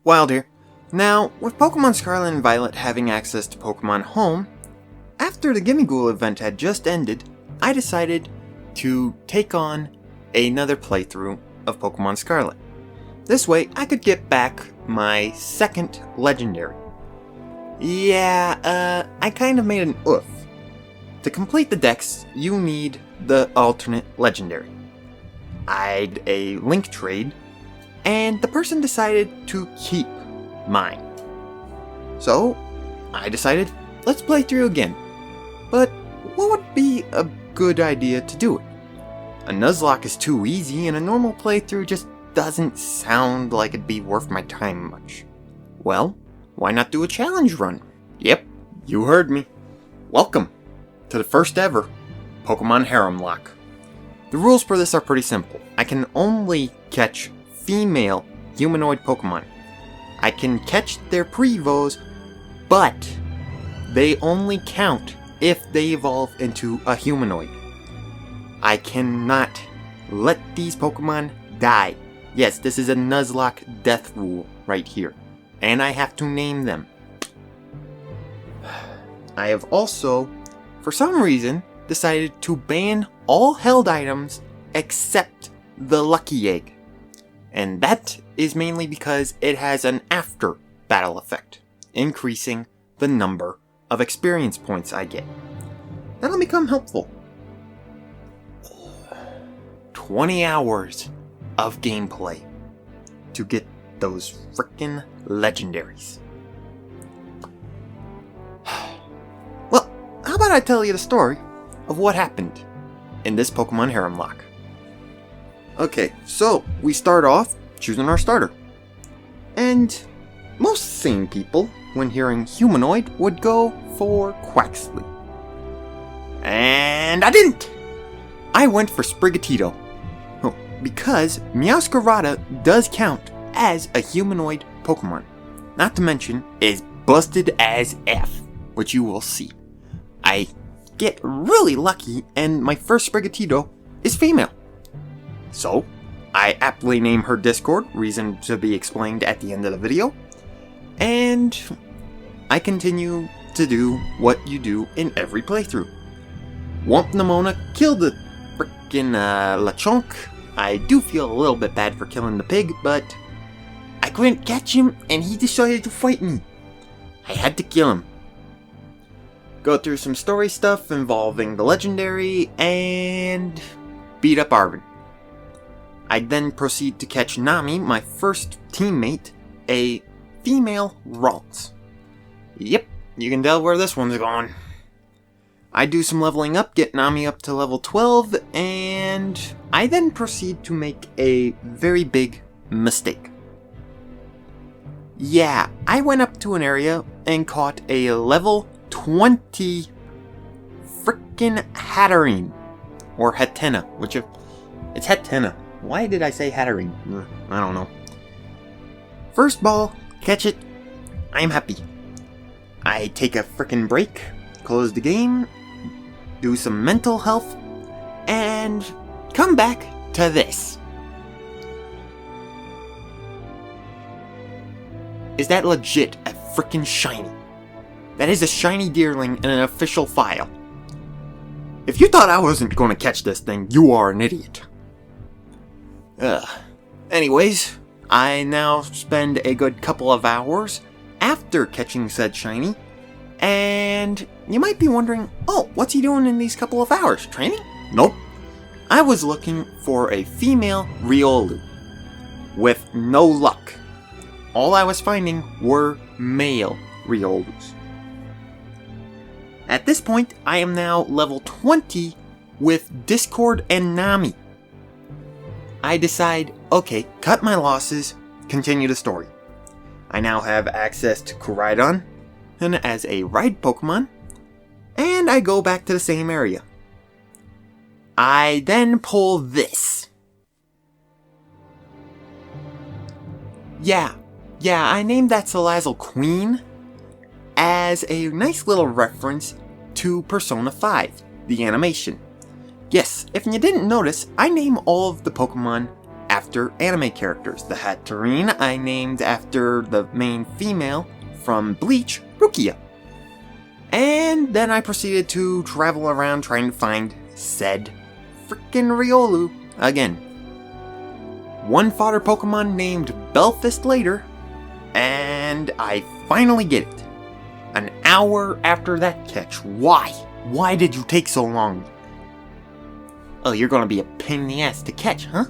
Wild here. Now, with Pokemon Scarlet and Violet having access to Pokemon Home, after the Gimmighoul event had just ended, I decided to take on another playthrough of Pokemon Scarlet. This way, I could get back my second legendary. I kind of made an oof. To complete the dex, you need the alternate legendary. I'd a link trade, and the person decided to keep mine. So, I decided, let's play through again. But what would be a good idea to do it? A nuzlocke is too easy, and a normal playthrough just doesn't sound like it'd be worth my time much. Well, why not do a challenge run? Yep, you heard me. Welcome to the first ever Pokemon Haremlocke. The rules for this are pretty simple. I can only catch female humanoid Pokemon. I can catch their prevos, but they only count if they evolve into a humanoid. I cannot let these Pokemon die. Yes, this is a Nuzlocke death rule right here. And I have to name them. I have also, for some reason, decided to ban all held items except the Lucky Egg. And that is mainly because it has an after battle effect, increasing the number of experience points I get. That'll become helpful. 20 hours of gameplay to get those frickin' legendaries. Well, how about I tell you the story of what happened in this Pokemon Haremlocke. Okay, so we start off choosing our starter. And most sane people, when hearing humanoid, would go for Quaxly. And I didn't! I went for Sprigatito. Oh, because Meowscarada does count as a humanoid Pokemon. Not to mention, is busted as F, which you will see. I get really lucky, and my first Sprigatito is female. So, I aptly name her Discord, reason to be explained at the end of the video, and I continue to do what you do in every playthrough. Womp killed the frickin' Lechonk. I do feel a little bit bad for killing the pig, but I couldn't catch him, and he decided to fight me. I had to kill him. Go through some story stuff involving the legendary, and beat up Arvin. I then proceed to catch Nami, my first teammate, a female Ralts. Yep, you can tell where this one's going. I do some leveling up, get Nami up to level 12, and I then proceed to make a very big mistake. Yeah, I went up to an area and caught a level 20 frickin' Hatterene. Or Hatena, it's Hatena. Why did I say Hatterene? I don't know. First ball, catch it, I'm happy. I take a frickin' break, close the game, do some mental health, and come back to this. Is that legit a frickin' shiny? That is a shiny Deerling in an official file. If you thought I wasn't gonna catch this thing, you are an idiot. Anyways, I now spend a good couple of hours after catching said shiny, and you might be wondering, oh, what's he doing in these couple of hours? Training? Nope. I was looking for a female Riolu. With no luck. All I was finding were male Riolus. At this point, I am now level 20 with Discord and Nami. I decide, okay, cut my losses, continue the story. I now have access to Koraidon and as a ride Pokemon, and I go back to the same area. I then pull this. Yeah, I named that Salazzle Queen as a nice little reference to Persona 5, the animation. Yes, if you didn't notice, I name all of the Pokemon after anime characters. The Hatterene I named after the main female from Bleach, Rukia. And then I proceeded to travel around trying to find said frickin' Riolu again. One fodder Pokemon named Belfast later, and I finally get it. An hour after that catch. Why? Why did you take so long? Oh, you're gonna be a pain in the ass to catch, huh?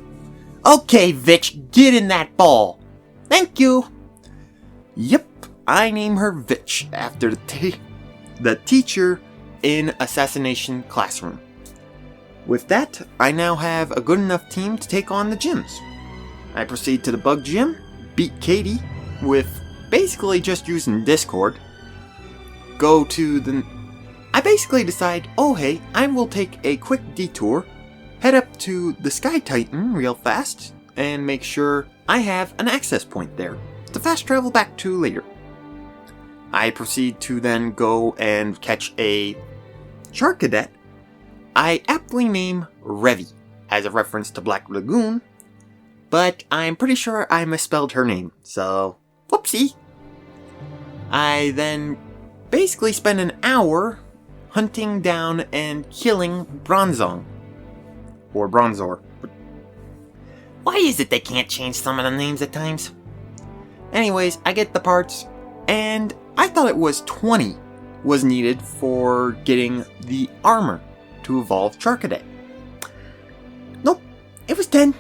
Okay, Vitch, get in that ball. Thank you. Yep, I name her Vitch after the teacher in Assassination Classroom. With that, I now have a good enough team to take on the gyms. I proceed to the bug gym, beat Katie with basically just using Discord. I basically decide, oh hey, I will take a quick detour, head up to the Sky Titan real fast, and make sure I have an access point there to fast travel back to later. I proceed to then go and catch a Charcadet I aptly name Revy, as a reference to Black Lagoon, but I'm pretty sure I misspelled her name, so whoopsie. I then basically spend an hour hunting down and killing Bronzong. Or Bronzor. Why is it they can't change some of the names at times? Anyways, I get the parts, and I thought it was 20 was needed for getting the armor to evolve Charcadet. Nope, it was 10.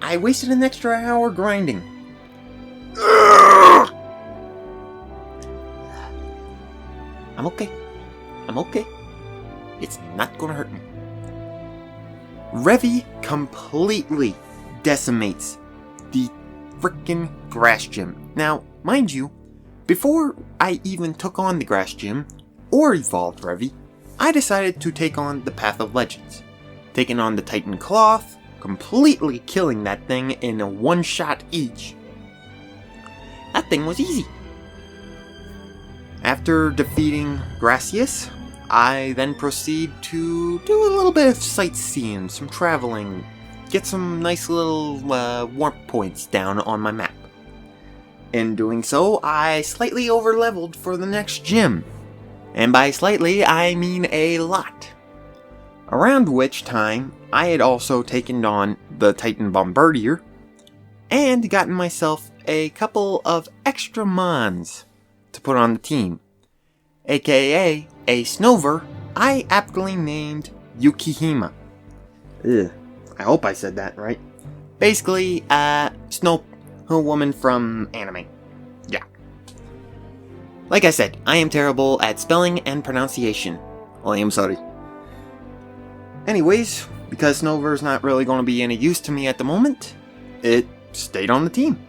I wasted an extra hour grinding. I'm okay. I'm okay. It's not gonna hurt me. Revy completely decimates the frickin' grass gym. Now, mind you, before I even took on the grass gym or evolved Revy, I decided to take on the Path of Legends. Taking on the Titan Cloth, completely killing that thing in a one shot each. That thing was easy. After defeating Gracias, I then proceed to do a little bit of sightseeing, some traveling, get some nice little warp points down on my map. In doing so, I slightly overleveled for the next gym. And by slightly, I mean a lot. Around which time, I had also taken on the Titan Bombardier, and gotten myself a couple of extra mons to put on the team. AKA a Snover I aptly named Yukihima. Ugh, I hope I said that right. Basically, Snow woman from anime. Yeah. Like I said, I am terrible at spelling and pronunciation. I am sorry. Anyways, because Snover's not really going to be any use to me at the moment, it stayed on the team.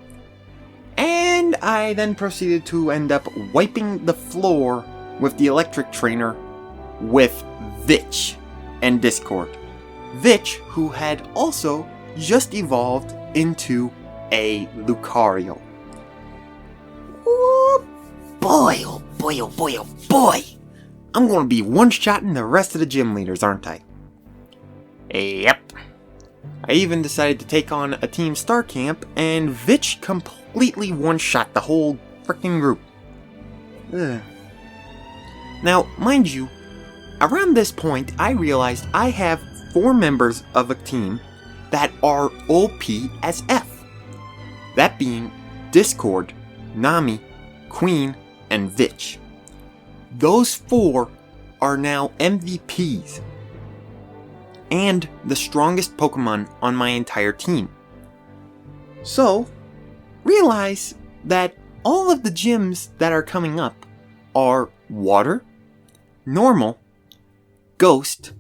And I then proceeded to end up wiping the floor with the electric trainer with Vitch and Discord. Vitch, who had also just evolved into a Lucario. Oh boy, oh boy, oh boy, oh boy! I'm gonna be one-shotting the rest of the gym leaders, aren't I? Yep. I even decided to take on a Team Star Camp, and Vitch completely one-shot the whole freaking group. Ugh. Now, mind you, around this point, I realized I have 4 members of a team that are OP as F. That being Discord, Nami, Queen, and Vitch. Those 4 are now MVPs. And the strongest Pokemon on my entire team. So, realize that all of the gyms that are coming up are Water, Normal, Ghost,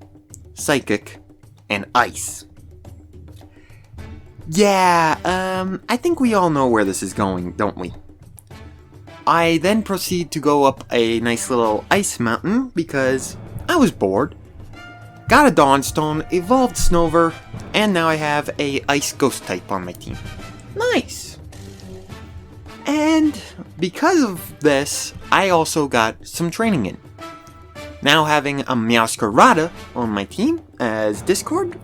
Psychic, and Ice. Yeah, I think we all know where this is going, don't we? I then proceed to go up a nice little ice mountain because I was bored. Got a Dawnstone, evolved Snover, and now I have a Ice Ghost type on my team. Nice! And because of this, I also got some training in. Now having a Meowscarada on my team as Discord,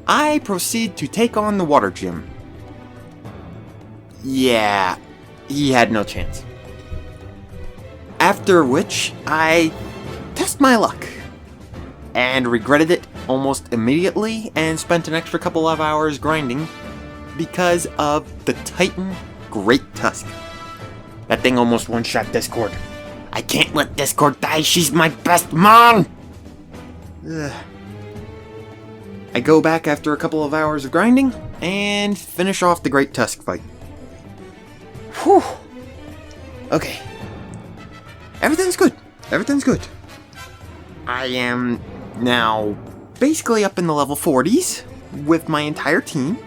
I proceed to take on the Water Gym. Yeah, he had no chance. After which, I test my luck, and regretted it almost immediately, and spent an extra couple of hours grinding because of the Titan Great Tusk. That thing almost one-shot Discord. I can't let Discord die, she's my best mom! Ugh. I go back after a couple of hours of grinding, and finish off the Great Tusk fight. Whew. Okay. Everything's good. Everything's good. I am now basically up in the level 40s with my entire team.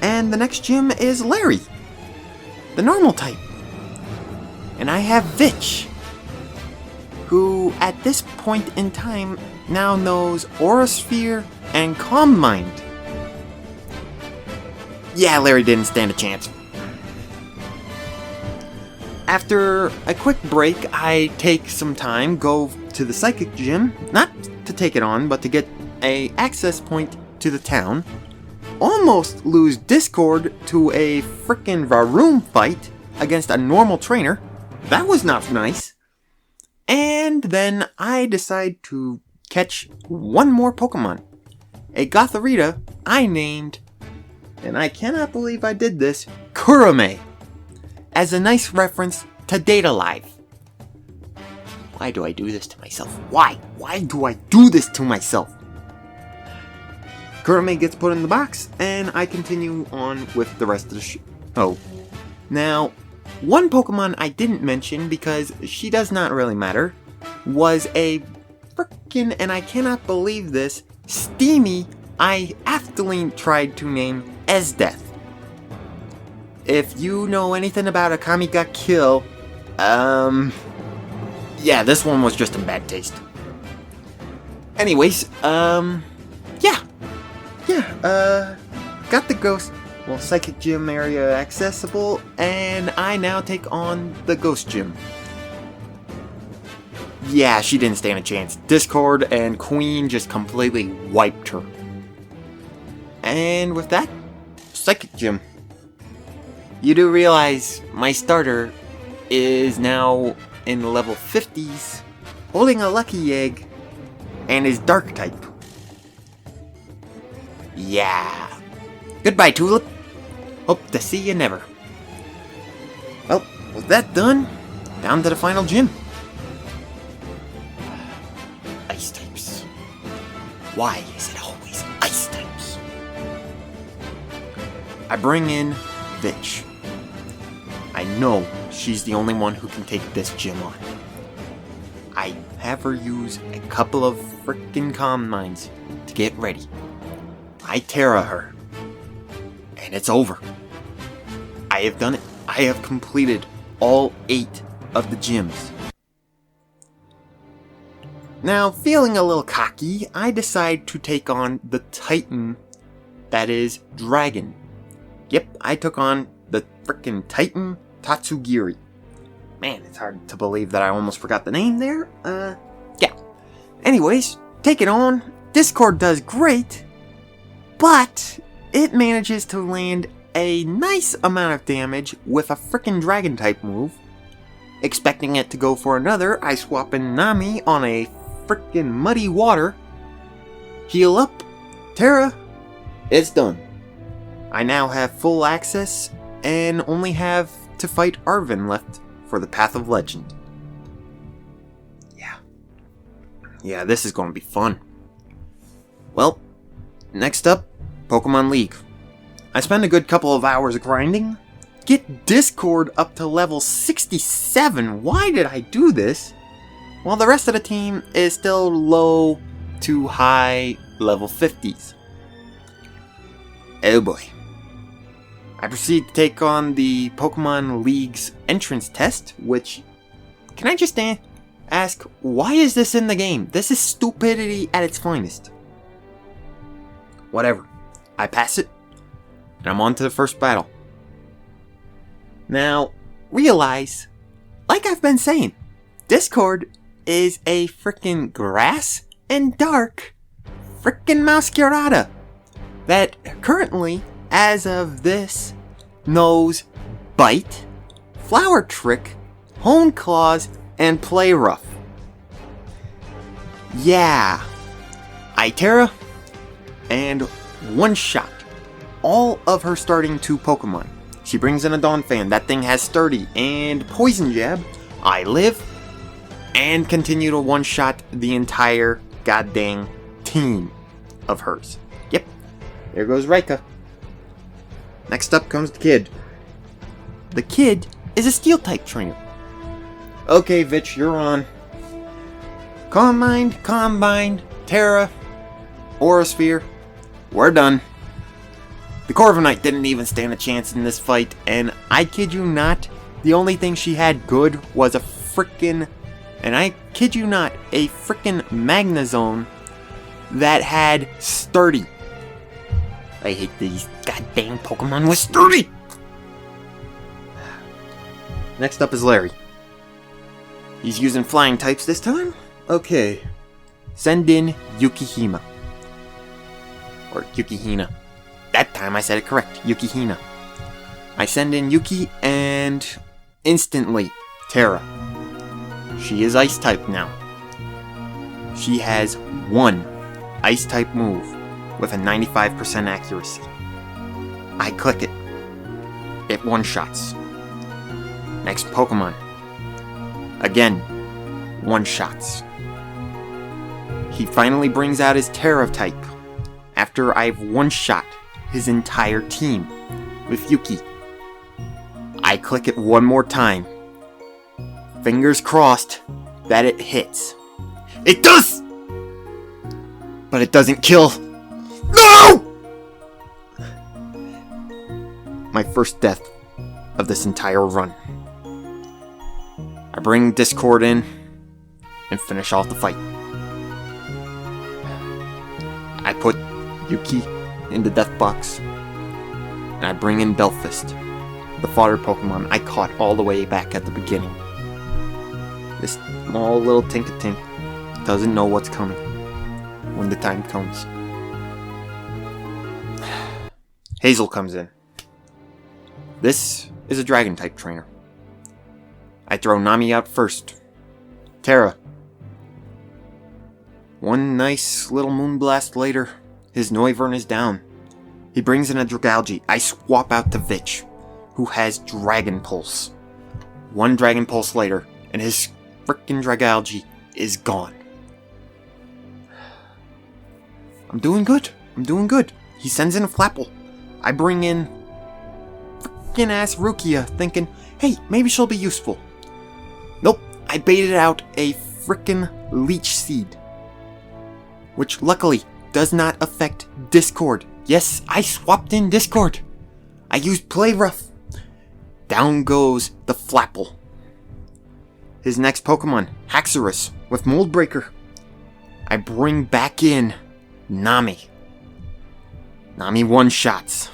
And the next gym is Larry, the normal type. And I have Vitch, who at this point in time now knows Aura Sphere and Calm Mind. Yeah, Larry didn't stand a chance. After a quick break, I take some time, go to the Psychic Gym, not to take it on, but to get a access point to the town. Almost lose Discord to a frickin' Varoom fight against a normal trainer. That was not nice. And then I decide to catch one more Pokemon. A Gothorita I named, and I cannot believe I did this, Kurame, as a nice reference to Data Live. Why do I do this to myself? Why? Why do I do this to myself? Kurame gets put in the box, and I continue on with the rest of the Oh. Now, one Pokemon I didn't mention, because she does not really matter, was a frickin', and I cannot believe this, Steamy I aptly tried to name Esdeath. If you know anything about a Kamiga kill, yeah, this one was just in bad taste. Anyways, got the Psychic Gym area accessible, and I now take on the Ghost Gym. Yeah, she didn't stand a chance. Discord and Queen just completely wiped her. And with that, Psychic Gym. You do realize my starter is now in the level 50s, holding a lucky egg, and is Dark type. Yeah. Goodbye, Tulip. Hope to see you never. Well, with that done, down to the final gym. Ice types. Why is it always ice types? I bring in Vitch. I know she's the only one who can take this gym on. I have her use a couple of frickin' Calm Minds to get ready. I Terra her. And it's over. I have done it. I have completed all 8 of the gyms. Now, feeling a little cocky, I decide to take on the Titan that is Dragon. Yep, I took on the frickin' Titan Tatsugiri. Man, it's hard to believe that I almost forgot the name there. Yeah. Anyways, take it on. Discord does great, but it manages to land a nice amount of damage with a frickin' Dragon type move. Expecting it to go for another, I swap in Nami on a frickin' Muddy Water. Heal up. Terra. It's done. I now have full access and only have to fight Arven left for the Path of Legend. Yeah, this is going to be fun. Well, next up, Pokemon League. I spend a good couple of hours grinding, get Discord up to level 67. Why did I do this? While the rest of the team is still low to high level 50s. Oh boy. I proceed to take on the Pokemon League's entrance test, which, can I just ask, why is this in the game? This is stupidity at its finest. Whatever. I pass it, and I'm on to the first battle. Now, realize, like I've been saying, Discord is a frickin' grass and dark frickin' Masquerada that currently, as of this, Nose, Bite, Flower Trick, Hone Claws, and Play Rough. Yeah. Itera, and one shot all of her starting 2 Pokemon. She brings in a Donphan. That thing has Sturdy and Poison Jab. I live and continue to one-shot the entire goddamn team of hers. Yep, there goes Rika. Next up comes the kid. The kid is a Steel-type trainer. Okay, Vitch, you're on. Calm Mind, Terra, Aura Sphere, we're done. The Corviknight didn't even stand a chance in this fight, and I kid you not, the only thing she had good was a frickin', and I kid you not, a frickin' Magnezone that had Sturdy. I hate these goddamn Pokemon with Sturdy! Next up is Larry. He's using flying types this time? Okay. Send in Yukihima. Or Yukihina. That time I said it correct. Yukihina. I send in Yuki and instantly Terra. She is Ice type now. She has one Ice type move with a 95% accuracy. I click it. It one-shots. Next Pokemon. Again, one-shots. He finally brings out his Terra type after I've one-shot his entire team with Yuki. I click it one more time. Fingers crossed that it hits. It does! But it doesn't kill. No! My first death of this entire run. I bring Discord in and finish off the fight. I put Yuki in the death box, and I bring in Belfast, the fodder Pokemon I caught all the way back at the beginning. This small little Tink-a-Tink doesn't know what's coming when the time comes. Hazel comes in. This is a Dragon-type trainer. I throw Nami out first. Terra. One nice little Moonblast later, his Noivern is down. He brings in a Dragalge. I swap out to Vitch, who has Dragon Pulse. One Dragon Pulse later, and his frickin' Dragalge is gone. I'm doing good. He sends in a Flapple. I bring in frickin' ass Rukia, thinking, hey, maybe she'll be useful. Nope, I baited out a frickin' Leech Seed, which luckily does not affect Discord. Yes, I swapped in Discord. I used Play Rough. Down goes the Flapple. His next Pokemon, Haxorus, with Mold Breaker. I bring back in Nami. Nami one-shots.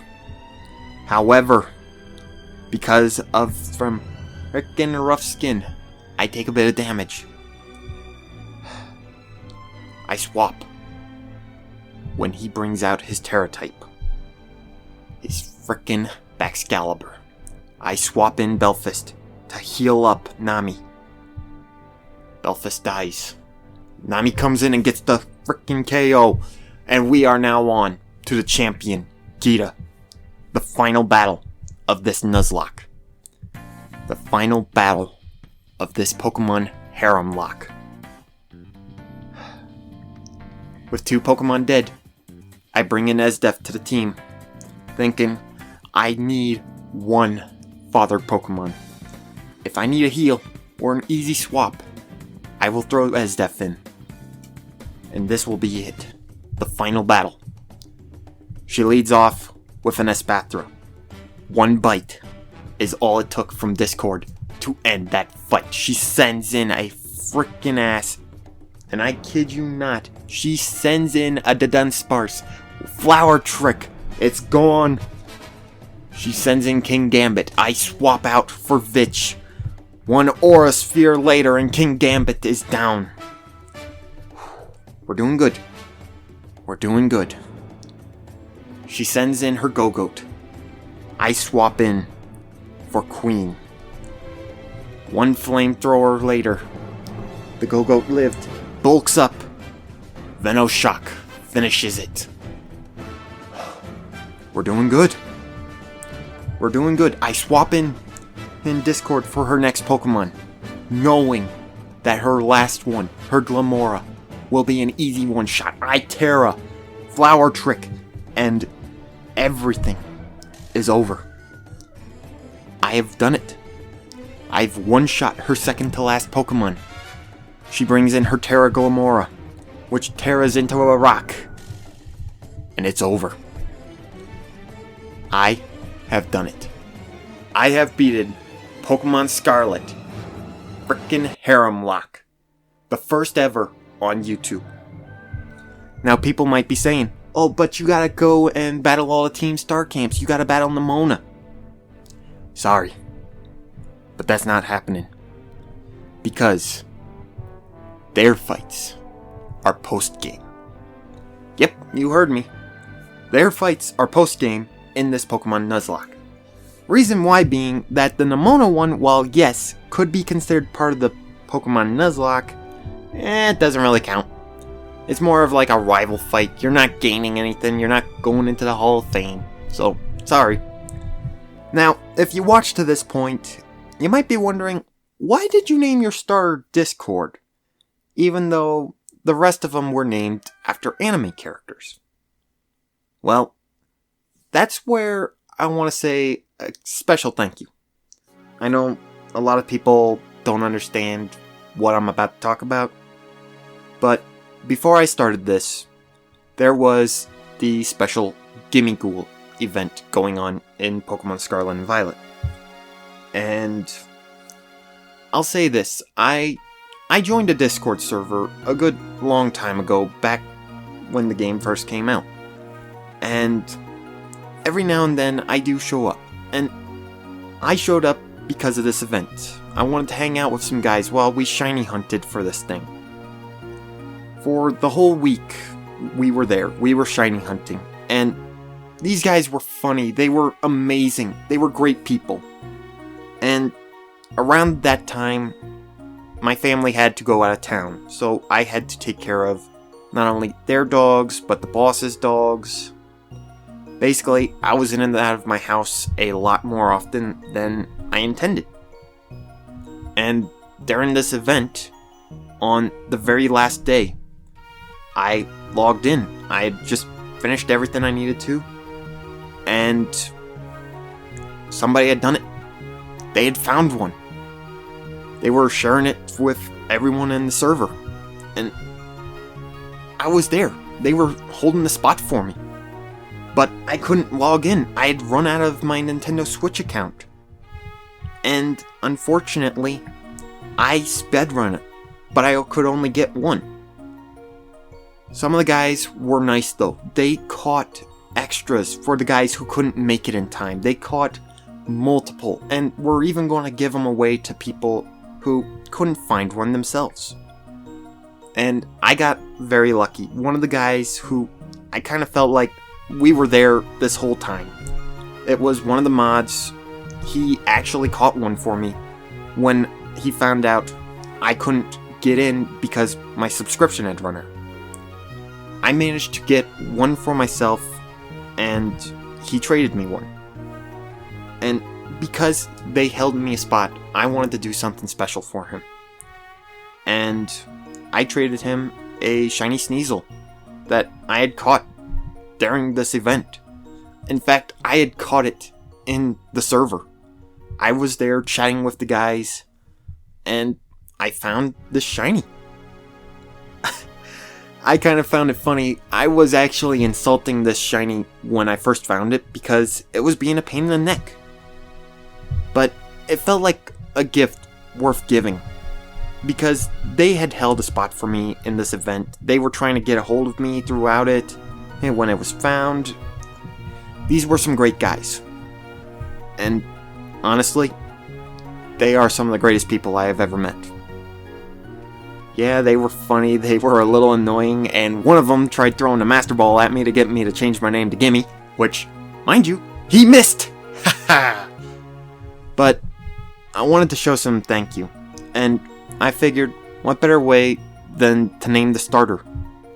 However, because of from frickin' rough skin, I take a bit of damage. I swap when he brings out his Terra type. His frickin' Baxcalibur. I swap in Belfast to heal up Nami. Belfast dies. Nami comes in and gets the frickin' KO. And we are now on to the champion, Gita. The final battle of this Nuzlocke. The final battle of this Pokemon Haremlocke. With 2 Pokemon dead, I bring in Esdeath to the team, thinking I need one Father Pokemon. If I need a heal or an easy swap, I will throw Esdeath in. And this will be it. The final battle. She leads off with an Espathra. One bite is all it took from Discord to end that fight. She sends in a freaking ass. And I kid you not, she sends in a Dunsparce. Flower Trick. It's gone. She sends in King Gambit. I swap out for Vitch. One Aura Sphere later and King Gambit is down. We're doing good. We're doing good. She sends in her Go-Goat. I swap in for Queen. One flamethrower later, the Go-Goat lived, bulks up. Venoshock finishes it. We're doing good. We're doing good. I swap in Discord for her next Pokemon, knowing that her last one, her Glamora, will be an easy one-shot. I Terra, Flower Trick, and everything is over. I have done it. I've one-shot her second to last Pokemon. She brings in her Terra Glamora, which Terras into a rock. And it's over. I have done it. I have beaten Pokemon Scarlet, frickin' Haremlocke, the first ever on YouTube. Now people might be saying, oh, but you gotta go and battle all the Team Star camps. You gotta battle Nemona. Sorry. But that's not happening. Because their fights are post-game. Yep, you heard me. Their fights are post-game in this Pokemon Nuzlocke. Reason why being that the Nemona one, while yes, could be considered part of the Pokemon Nuzlocke, it doesn't really count. It's more of like a rival fight. You're not gaining anything. You're not going into the Hall of Fame. So, sorry. Now, if you watched to this point, you might be wondering, why did you name your starter Discord, even though the rest of them were named after anime characters? Well, that's where I want to say a special thank you. I know a lot of people don't understand what I'm about to talk about, but before I started this, there was the special Gimme Ghoul event going on in Pokemon Scarlet and Violet. And I'll say this, I joined a Discord server a good long time ago, back when the game first came out. And every now and then I do show up. And I showed up because of this event. I wanted to hang out with some guys while we shiny hunted for this thing. For the whole week we were there, we were shiny hunting. And these guys were funny, they were amazing, they were great people. And around that time, my family had to go out of town, so I had to take care of not only their dogs, but the boss's dogs. Basically, I was in and out of my house a lot more often than I intended. And during this event, on the very last day, I logged in. I had just finished everything I needed to, and somebody had done it. They had found one. They were sharing it with everyone in the server, and I was there. They were holding the spot for me, but I couldn't log in. I had run out of my Nintendo Switch account, and unfortunately, I spedrun it, but I could only get one. Some of the guys were nice though. They caught extras for the guys who couldn't make it in time. They caught multiple, and were even going to give them away to people who couldn't find one themselves. And I got very lucky. One of the guys who I kind of felt like we were there this whole time. It was one of the mods. He actually caught one for me when he found out I couldn't get in because my subscription had run out. I managed to get one for myself, and he traded me one. And because they held me a spot, I wanted to do something special for him. And I traded him a shiny Sneasel that I had caught during this event. In fact, I had caught it in the server. I was there chatting with the guys, and I found this shiny. I kind of found it funny. I was actually insulting this shiny when I first found it because it was being a pain in the neck. But it felt like a gift worth giving, because they had held a spot for me in this event. They were trying to get a hold of me throughout it, and when it was found, these were some great guys. And honestly, they are some of the greatest people I have ever met. Yeah, they were funny, they were a little annoying, and one of them tried throwing a Master Ball at me to get me to change my name to Gimme, which, mind you, he missed! But I wanted to show some thank you, and I figured what better way than to name the starter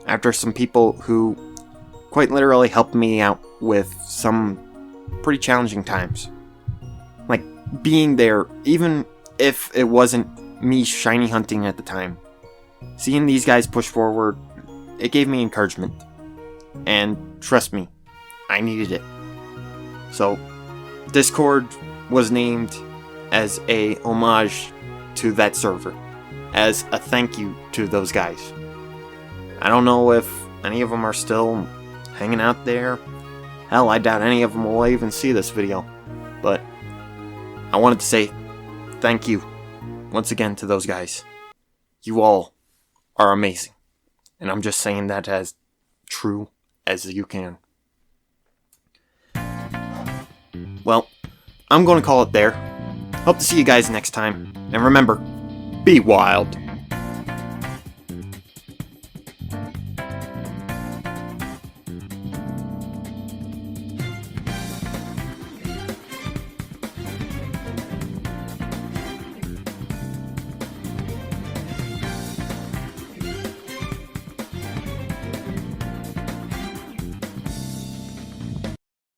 after some people who quite literally helped me out with some pretty challenging times. Like being there, even if it wasn't me shiny hunting at the time. Seeing these guys push forward, it gave me encouragement. And trust me, I needed it. So, Discord was named as a homage to that server, as a thank you to those guys. I don't know if any of them are still hanging out there. Hell, I doubt any of them will even see this video. But I wanted to say thank you once again to those guys. You all are amazing. And I'm just saying that as true as you can. Well, I'm going to call it there. Hope to see you guys next time. And remember, be wild.